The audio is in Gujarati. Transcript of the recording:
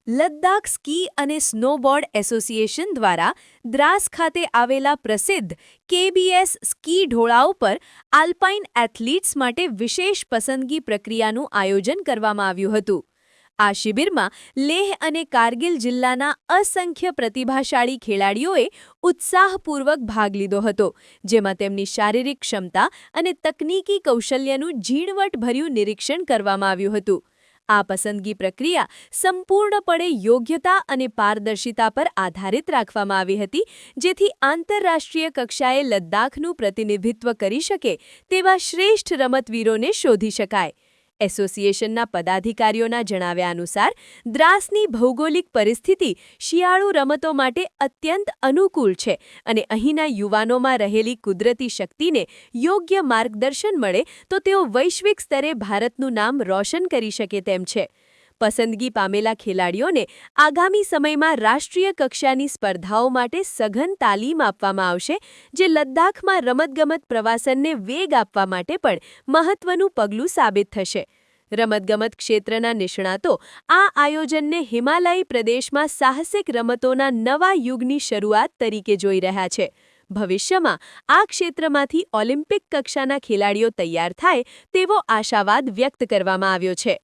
લદ્દાખ સ્કી અને સ્નોબોર્ડ એસોસિએશન દ્વારા દ્રાસ ખાતે આવેલા પ્રસિદ્ધ કેબીએસ સ્કી ઢોળાવ પર આલ્પાઇન એથ્લીટ્સ માટે વિશેષ પસંદગી પ્રક્રિયાનું આયોજન કરવામાં આવ્યું હતું. આ શિબિરમાં લેહ અને કારગિલ જિલ્લાના અસંખ્ય પ્રતિભાશાળી ખેલાડીઓએ ઉત્સાહપૂર્વક ભાગ લીધો હતો, જેમાં તેમની શારીરિક ક્ષમતા અને તકનીકી કૌશલ્યનું ઝીણવટભર્યું નિરીક્ષણ કરવામાં આવ્યું હતું. આ પસંદગી પ્રક્રિયા સંપૂર્ણપણે યોગ્યતા અને પારદર્શિતા પર આધારિત રાખવામાં આવી હતી, જેથી આંતરરાષ્ટ્રીય કક્ષાએ લદ્દાખનું પ્રતિનિધિત્વ કરી શકે તેવા શ્રેષ્ઠ રમતવીરોને શોધી શકાય. એસોસિએશનના પદાધિકારીઓના જણાવ્યા અનુસાર દ્રાસની ભૌગોલિક પરિસ્થિતિ શિયાળુ રમતો માટે અત્યંત અનુકૂળ છે અને અહીંના યુવાનોમાં રહેલી કુદરતી શક્તિને યોગ્ય માર્ગદર્શન મળે તો તેઓ વૈશ્વિક સ્તરે ભારતનું નામ રોશન કરી શકે તેમ છે. પસંદગી પામેલા ખેલાડીઓને આગામી સમયમાં રાષ્ટ્રીય કક્ષાની સ્પર્ધાઓ માટે સઘન તાલીમ આપવામાં આવશે, જે લદ્દાખમાં રમતગમત પ્રવાસનને વેગ આપવા માટે પણ મહત્વનું પગલું સાબિત થશે. રમતગમત ક્ષેત્રના નિષ્ણાતો આ આયોજનને હિમાલયી પ્રદેશમાં સાહસિક રમતોના નવા યુગની શરૂઆત તરીકે જોઈ રહ્યા છે. ભવિષ્યમાં આ ક્ષેત્રમાંથી ઓલિમ્પિક કક્ષાના ખેલાડીઓ તૈયાર થાય તેવો આશાવાદ વ્યક્ત કરવામાં આવ્યો છે.